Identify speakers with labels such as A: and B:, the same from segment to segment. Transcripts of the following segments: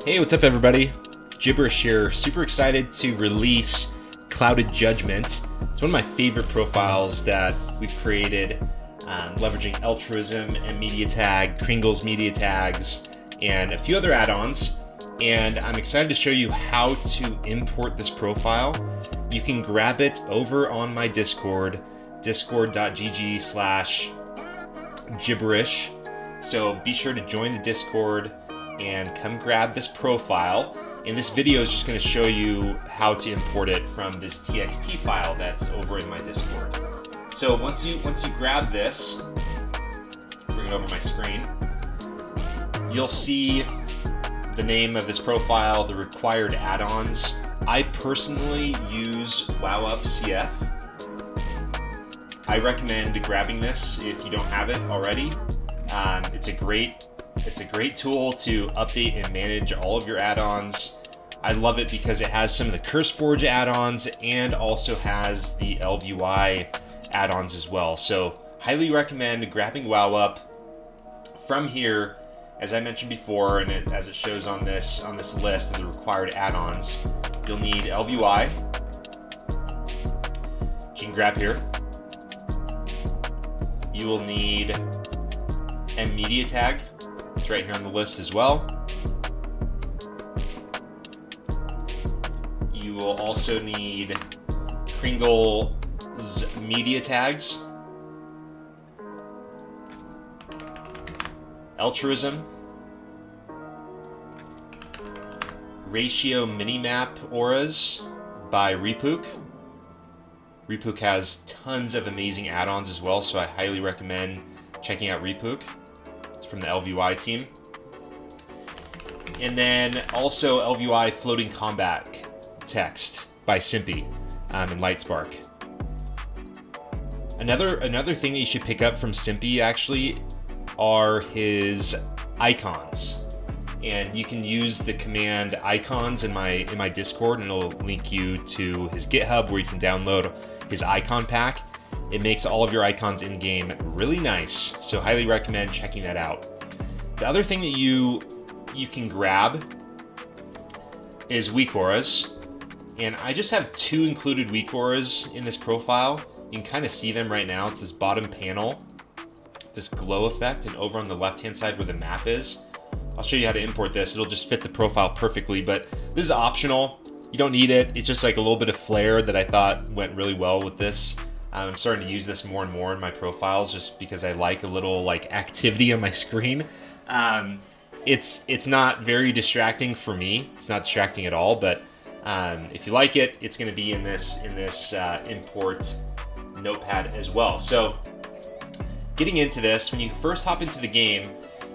A: Hey, what's up everybody? Gibberish here. Super excited to release Clouded Judgment. It's one of my favorite profiles that we've created, leveraging altruism and media tag, Kringle's media tags, and a few other add-ons. And I'm excited to show you how to import this profile. You can grab it over on my Discord, discord.gg/gibberish. So be sure to join the Discord and come grab this profile. And this video is just going to show you how to import it from this TXT file that's over in my Discord. So once you grab this, bring it over my screen, you'll see the name of this profile, the required add-ons. I personally use WowUp CF. I recommend grabbing this if you don't have it already. It's a great tool to update and manage all of your add-ons. I love it because it has some of the CurseForge add-ons and also has the ElvUI add-ons as well. So highly recommend grabbing WowUp. From here, as I mentioned before, and as it shows on this list of the required add-ons, you'll need ElvUI, which you can grab here. You will need media tag. It's right here on the list as well. You will also need Kringle's media tags, altruism, ratio minimap auras by Repook. Repook has tons of amazing add-ons as well, so I highly recommend checking out Repook. From the ElvUI team. And then also ElvUI floating combat text by Simpy and Lightspark. Another thing that you should pick up from Simpy actually are his icons. And you can use the command icons in my Discord, and it'll link you to his GitHub where you can download his icon pack. It makes all of your icons in-game really nice, so highly recommend checking that out. The other thing that you can grab is weak auras, and I just have 2 included weak auras in this profile. You can kind of see them right now. It's this bottom panel, this glow effect, and over on the left-hand side where the map is. I'll show you how to import this. It'll just fit the profile perfectly, but this is optional. You don't need it. It's just like a little bit of flair that I thought went really well with this. I'm starting to use this more and more in my profiles just because I like a little activity on my screen. It's not very distracting for me. It's not distracting at all, but if you like it, it's going to be in this import notepad as well. So getting into this, when you first hop into the game,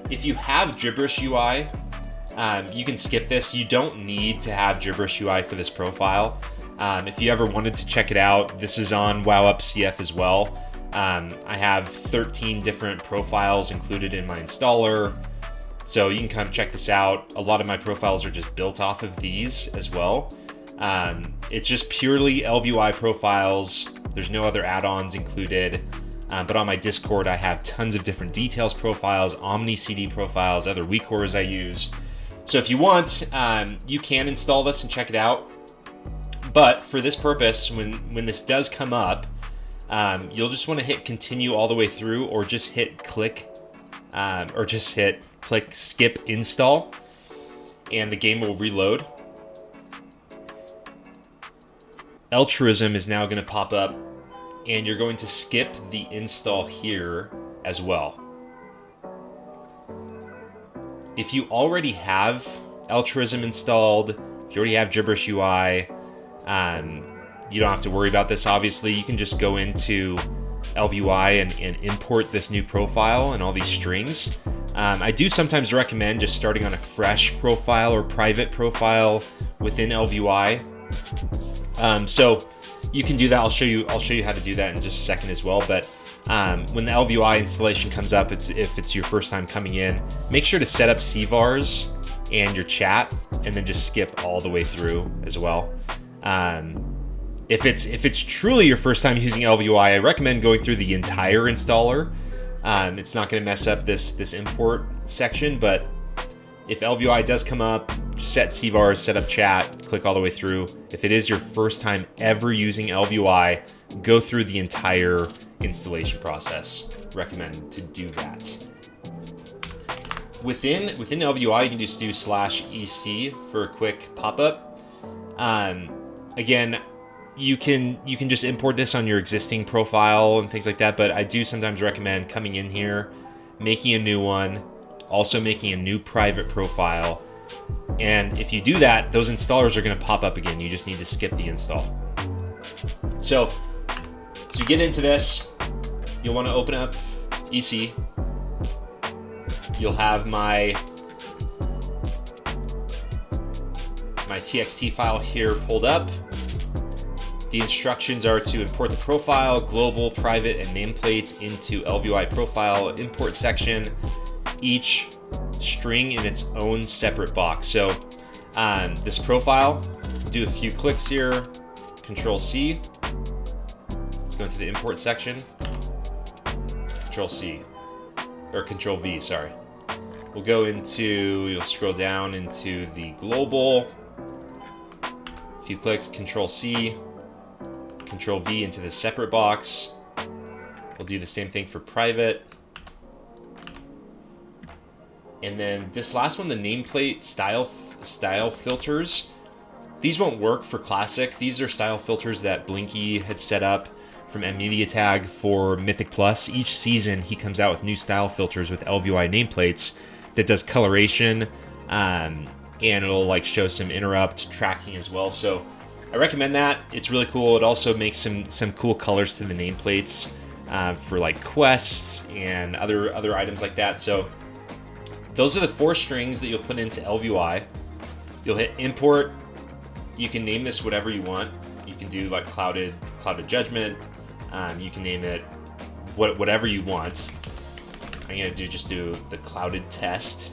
A: if you have JiberishUI, you can skip this. You don't need to have JiberishUI for this profile. If you ever wanted to check it out, this is on WowUp CF as well. I have 13 different profiles included in my installer, so you can come check this out. A lot of my profiles are just built off of these as well. It's just purely ElvUI profiles. There's no other add-ons included, but on my Discord I have tons of different details profiles, omicd profiles, other weak auras I use. So if you want, you can install this and check it out. But for this purpose, when this does come up, you'll just want to hit continue all the way through, or just hit click skip install, and the game will reload. Altruism is now going to pop up, and you're going to skip the install here as well. If you already have altruism installed, if you already have JiberishUI, you don't have to worry about this, obviously. You can just go into ElvUI and import this new profile and all these strings. I do sometimes recommend just starting on a fresh profile or private profile within ElvUI. So you can do that. I'll show you how to do that in just a second as well. But when the ElvUI installation comes up, if it's your first time coming in, make sure to set up CVARs and your chat, and then just skip all the way through as well. If it's truly your first time using ElvUI, I recommend going through the entire installer. It's not going to mess up this import section, but if ElvUI does come up, just set CVARs, set up chat, click all the way through. If it is your first time ever using ElvUI, go through the entire installation process. Recommend to do that. Within ElvUI, you can just do /EC for a quick pop-up. Again, you can just import this on your existing profile and things like that, but I do sometimes recommend coming in here, making a new one, also making a new private profile. And if you do that, those installers are going to pop up again. You just need to skip the install. So to get into this, you'll want to open up EC. You'll have my TXT file here pulled up. The instructions are to import the profile, global, private, and nameplate into ElvUI profile import section, each string in its own separate box. So this profile, do a few clicks here, Control C. Let's go into the import section, Control C, or Control V, sorry. We'll go into, you'll scroll down into the global, a few clicks, Control C, Control V into the separate box. We'll do the same thing for private. And then this last one, the nameplate style filters. These won't work for classic. These are style filters that Blinky had set up from MediaTag for Mythic Plus. Each season he comes out with new style filters with ElvUI nameplates that does coloration, and it'll like show some interrupt tracking as well. So I recommend that. It's really cool. It also makes some cool colors to the nameplates for like quests and other items like that. So those are the 4 strings that you'll put into ElvUI. You'll hit import. You can name this whatever you want. You can do like clouded judgment. You can name it whatever you want. I'm gonna just do the clouded test.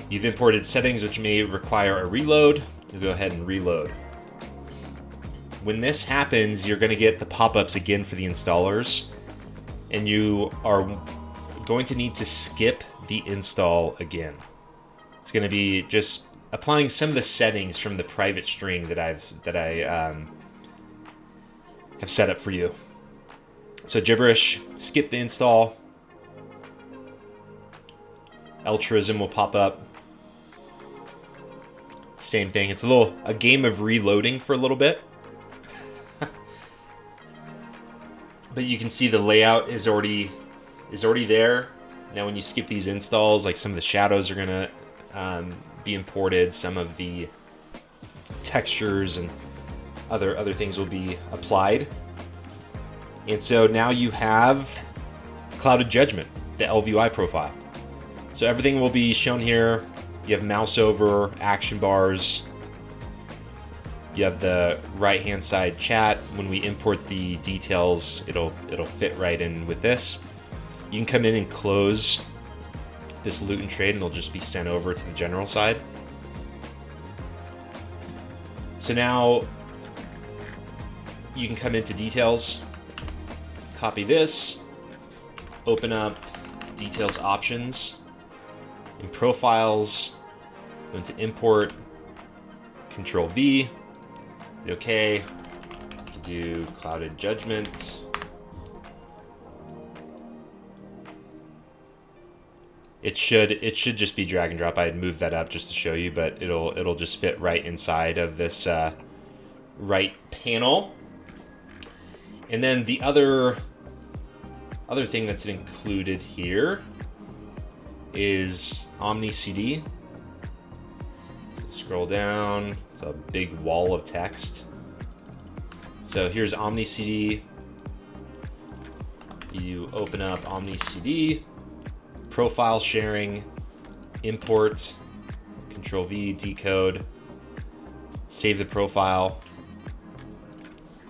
A: You've imported settings which may require a reload. You'll go ahead and reload. When this happens, you're gonna get the pop-ups again for the installers, and you are going to need to skip the install again. It's gonna be just applying some of the settings from the private string that I have set up for you. So Gibberish, skip the install. Altruism will pop up. Same thing. It's a game of reloading for a little bit. But you can see the layout is already there. Now when you skip these installs, like some of the shadows are gonna be imported, some of the textures and other things will be applied. And so now you have Clouded Judgment, the ElvUI profile. So everything will be shown here. You have mouse over, action bars. You have the right-hand side chat. When we import the details, it'll fit right in with this. You can come in and close this loot and trade, and they'll just be sent over to the general side. So now you can come into details, copy this, open up details options, in profiles, go into import, Control V, hit OK, you can do Clouded Judgment. It should just be drag and drop. I had moved that up just to show you, but it'll just fit right inside of this right panel. And then the other thing that's included here is omicd. So scroll down. It's a big wall of text. So here's omicd. You open up omicd. profile sharing, import, Control V, decode, save the profile,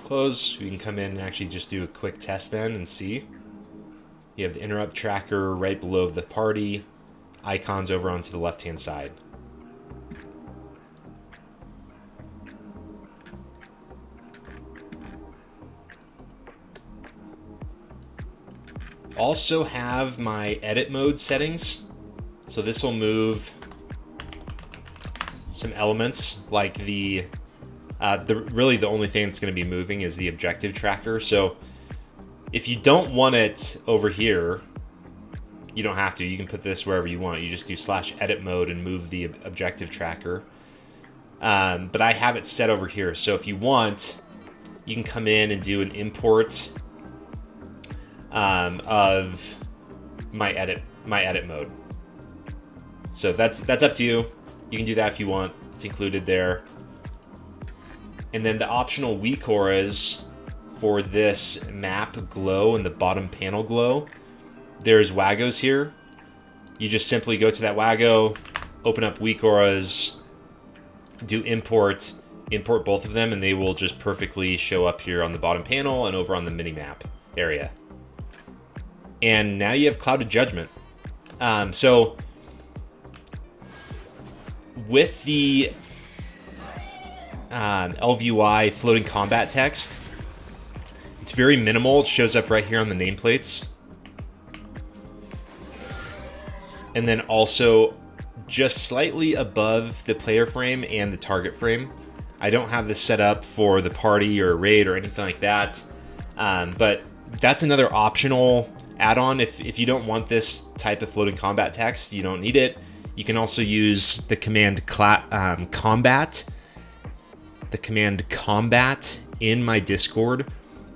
A: close. We can come in and actually just do a quick test then and see. You have the interrupt tracker right below the party, icons over onto the left-hand side. Also have my edit mode settings. So this will move some elements like really the only thing that's going to be moving is the objective tracker. So if you don't want it over here, you don't have to. You can put this wherever you want. You just do /edit mode and move the objective tracker. But I have it set over here. So if you want, you can come in and do an import of my edit mode. So that's up to you. You can do that if you want. It's included there. And then the optional weak auras for this map glow and the bottom panel glow, there's Wagos here. You just simply go to that Wago, open up weak auras, do import both of them, and they will just perfectly show up here on the bottom panel and over on the mini map area. And now you have Clouded Judgment. So with the ElvUI floating combat text, it's very minimal. It shows up right here on the nameplates. And then also just slightly above the player frame and the target frame. I don't have this set up for the party or raid or anything like that. But that's another optional add-on. If you don't want this type of floating combat text, you don't need it. You can also use the command combat. The command combat in my Discord,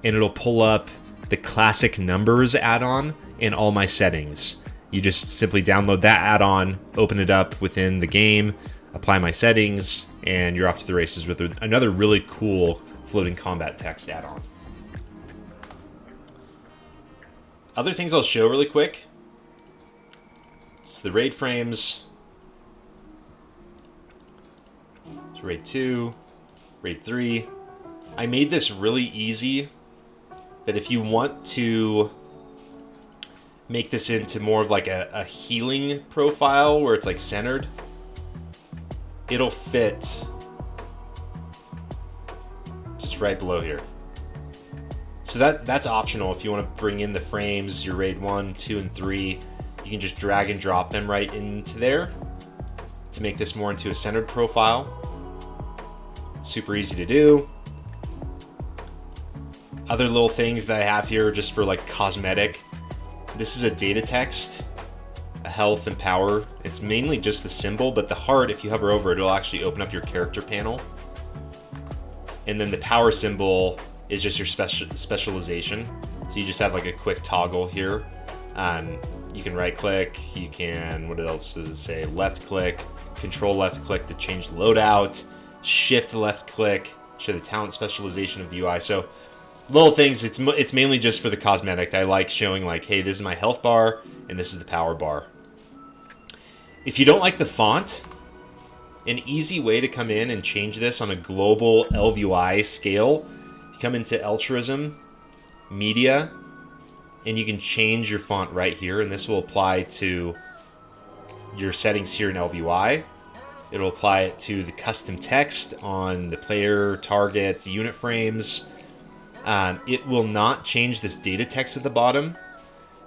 A: and it'll pull up the classic numbers add-on in all my settings. You just simply download that add-on, open it up within the game, apply my settings, and you're off to the races with another really cool floating combat text add-on. Other things I'll show really quick. It's the raid frames. It's raid 2, raid 3. I made this really easy that if you want to make this into more of like a healing profile where it's like centered, it'll fit just right below here. So that's optional. If you want to bring in the frames, your raid 1, 2, and 3, you can just drag and drop them right into there to make this more into a centered profile. Super easy to do. Other little things that I have here just for like cosmetic. This is a data text, a health and power. It's mainly just the symbol, but the heart, if you hover over it, it'll actually open up your character panel. And then the power symbol is just your specialization. So you just have like a quick toggle here. You can right click, you can, what else does it say? Left click, control left click to change the loadout, shift left click, show the talent specialization of the UI. So little things, it's mainly just for the cosmetic. I like showing like, hey, this is my health bar and this is the power bar. If you don't like the font, an easy way to come in and change this on a global ElvUI scale, you come into Altruism, Media, and you can change your font right here, and this will apply to your settings here in ElvUI. It'll apply it to the custom text on the player, target, unit frames. It will not change this data text at the bottom.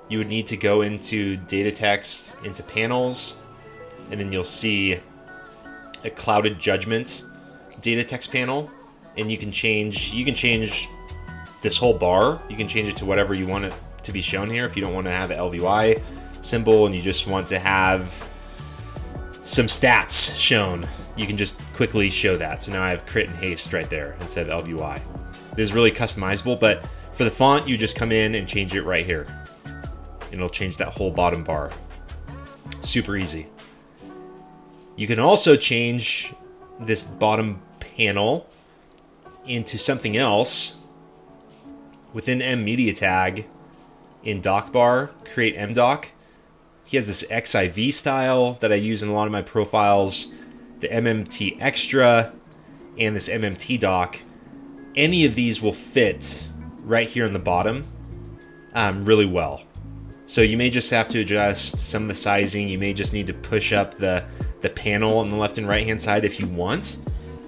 A: You would need to go into data text, into panels, and then you'll see a Clouded Judgment data text panel, and you can change this whole bar. You can change it to whatever you want it to be shown here. If you don't want to have an ElvUI symbol and you just want to have some stats shown, you can just quickly show that. So now I have crit and haste right there instead of ElvUI. This is really customizable, but for the font, you just come in and change it right here. And it'll change that whole bottom bar. Super easy. You can also change this bottom panel into something else within mmedia tag in docbar, create mdoc. He has this XIV style that I use in a lot of my profiles, the MMT Extra, and this MMT dock. Any of these will fit right here on the bottom really well. So you may just have to adjust some of the sizing. You may just need to push up the panel on the left and right hand side if you want.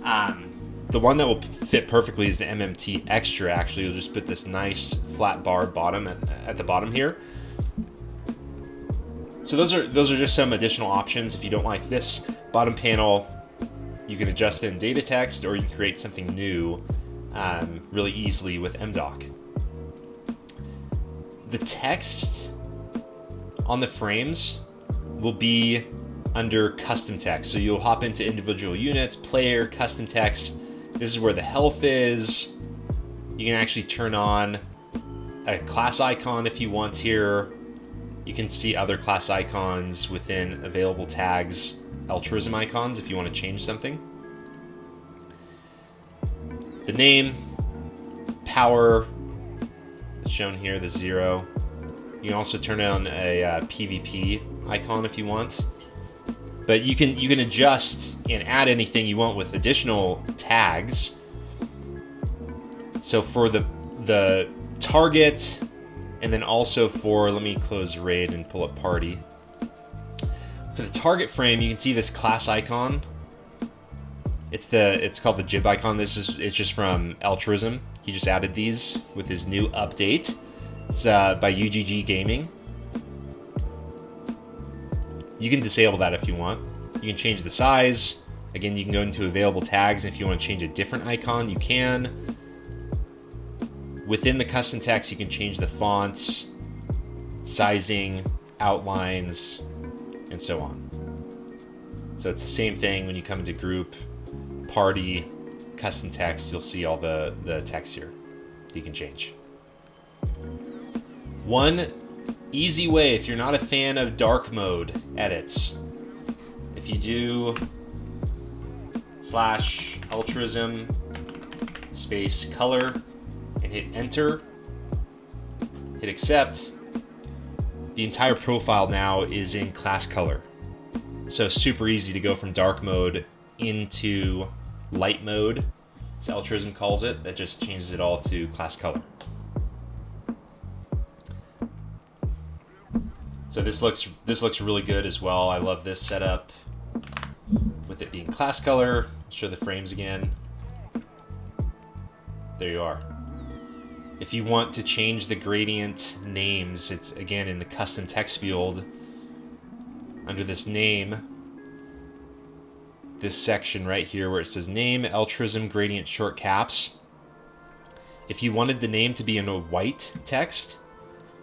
A: The one that will fit perfectly is the MMT Extra. Actually, you'll just put this nice flat bar bottom at the bottom here. So those are just some additional options. If you don't like this bottom panel, you can adjust it in data text, or you can create something new really easily with MDoc. The text on the frames will be under custom text. So you'll hop into individual units, player, custom text. This is where the health is. You can actually turn on a class icon if you want here. You can see other class icons within available tags, altruism icons if you want to change something. The name, power, is shown here, the 0. You can also turn on a PvP icon if you want. But you can adjust and add anything you want with additional tags. So for the target, and then also for, let me close raid and pull up party. For the target frame, you can see this class icon. It's called the Jib icon. It's just from Altruism. He just added these with his new update. It's by UGG Gaming. You can disable that if you want. You can change the size. Again, you can go into available tags. If you want to change a different icon, you can. Within the custom text, you can change the fonts, sizing, outlines, and so on. So it's the same thing when you come into group, party, custom text. You'll see all the text here that you can change. One easy way, if you're not a fan of dark mode edits, if you do /altruism space color and hit enter, hit accept, the entire profile now is in class color. So super easy to go from dark mode into light mode, as Altruism calls it. That just changes it all to class color. So this looks really good as well. I love this setup with it being class color. I'll show the frames again. There you are. If you want to change the gradient names, it's again in the custom text field under this name, this section right here where it says name, altruism, gradient, short caps. If you wanted the name to be in a white text,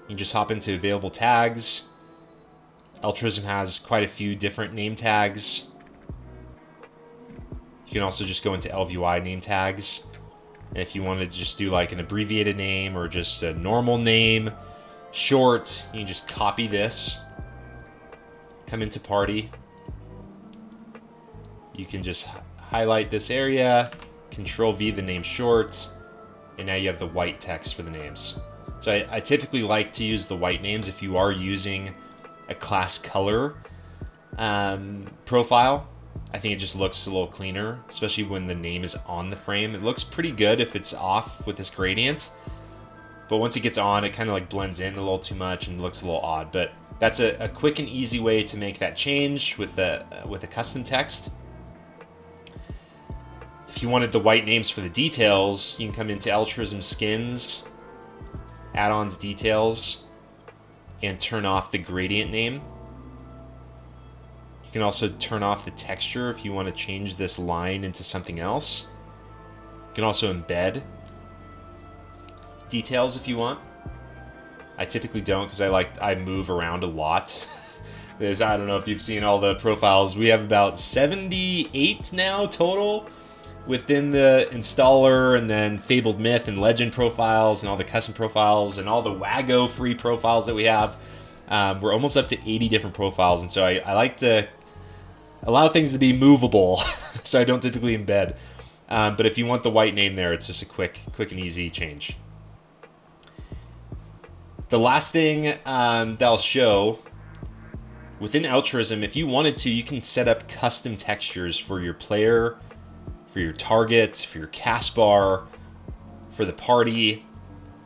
A: you just hop into available tags. Altruism has quite a few different name tags. You can also just go into ElvUI name tags. And if you want to just do like an abbreviated name or just a normal name, short, you can just copy this, come into party. You can just highlight this area, Control V the name short, and now you have the white text for the names. So I typically like to use the white names if you are using a class color profile. I think it just looks a little cleaner, especially when the name is on the frame. It looks pretty good if it's off with this gradient, but once it gets on, it kind of like blends in a little too much and looks a little odd. But that's a quick and easy way to make that change with the custom text. If you wanted the white names for the details, you can come into Altruism Skins, add-ons details, and turn off the gradient name. You can also turn off the texture if you want to change this line into something else. You can also embed details if you want. I typically don't because I move around a lot. I don't know if you've seen all the profiles. We have about 78 now total within the installer, and then Fabled Myth and Legend profiles and all the custom profiles and all the Wago free profiles that we have. We're almost up to 80 different profiles, and so I like to allow things to be movable, so I don't typically embed. But if you want the white name there, it's just a quick and easy change. The last thing that I'll show within Altruism, if you wanted to, you can set up custom textures for your player, for your target, for your cast bar, for the party.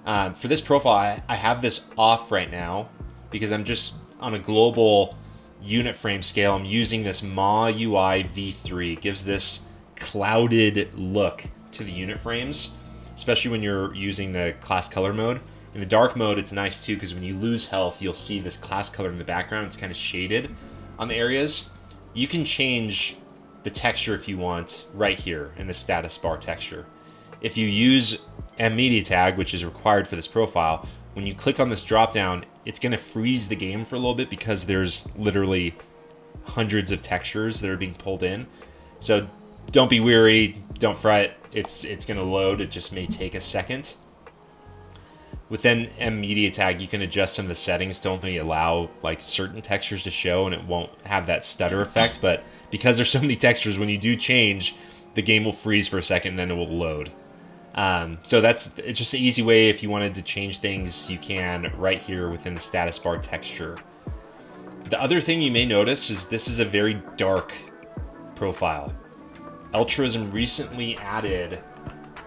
A: For this profile, I have this off right now because I'm just on a global unit frame scale. I'm using this MAUI v3. It gives this clouded look to the unit frames, especially when you're using the class color mode. In the dark mode, it's nice too, because when you lose health, you'll see this class color in the background. It's kind of shaded on the areas. You can change the texture if you want right here in the status bar texture. If you use media tag, which is required for this profile, when you click on this drop down, it's going to freeze the game for a little bit because there's literally hundreds of textures that are being pulled in. So don't be weary, don't fret. It's going to load. It just may take a second. Within media tag, you can adjust some of the settings to only allow like certain textures to show, and it won't have that stutter effect. But because there's so many textures, when you do change, the game will freeze for a second, and then it will load. So it's just an easy way. If you wanted to change things, you can right here within the status bar texture. The other thing you may notice is this is a very dark profile. Altruism recently added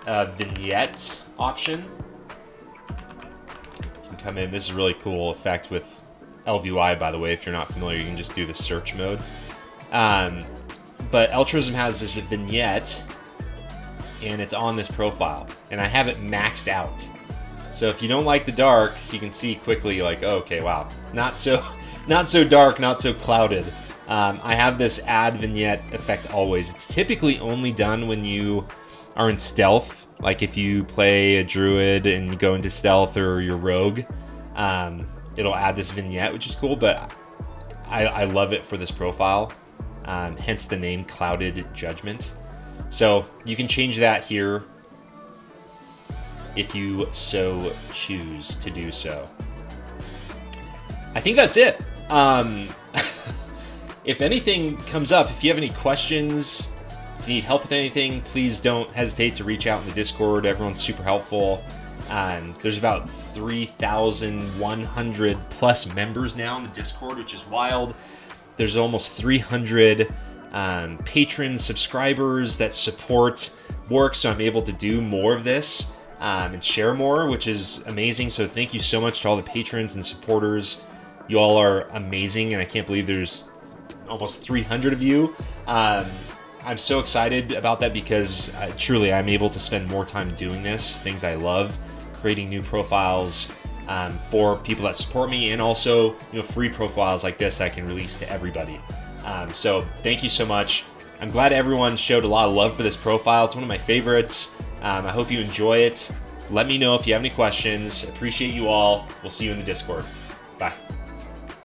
A: a vignette option. You can come in. This is a really cool effect with ElvUI, by the way. If you're not familiar, you can just do the search mode. But Altruism has this vignette, and it's on this profile, and I have it maxed out. So if you don't like the dark, you can see quickly like, oh, okay, wow, it's not so dark, not so clouded. I have this add vignette effect always. It's typically only done when you are in stealth, like if you play a druid and you go into stealth, or your rogue, it'll add this vignette, which is cool, but I love it for this profile, hence the name Clouded Judgment. So you can change that here if you so choose to do so. I think that's it. If anything comes up, if you have any questions, if you need help with anything, please don't hesitate to reach out in the Discord. Everyone's super helpful. There's about 3,100 plus members now in the Discord, which is wild. There's almost 300 patrons, subscribers that support work, so I'm able to do more of this and share more, which is amazing. So thank you so much to all the patrons and supporters. You all are amazing, and I can't believe there's almost 300 of you. I'm so excited about that because truly I'm able to spend more time doing this, things I love, creating new profiles for people that support me, and also free profiles like this I can release to everybody. So thank you so much. I'm glad everyone showed a lot of love for this profile. It's one of my favorites. I hope you enjoy it. Let me know if you have any questions. Appreciate you all. We'll see you in the Discord. Bye.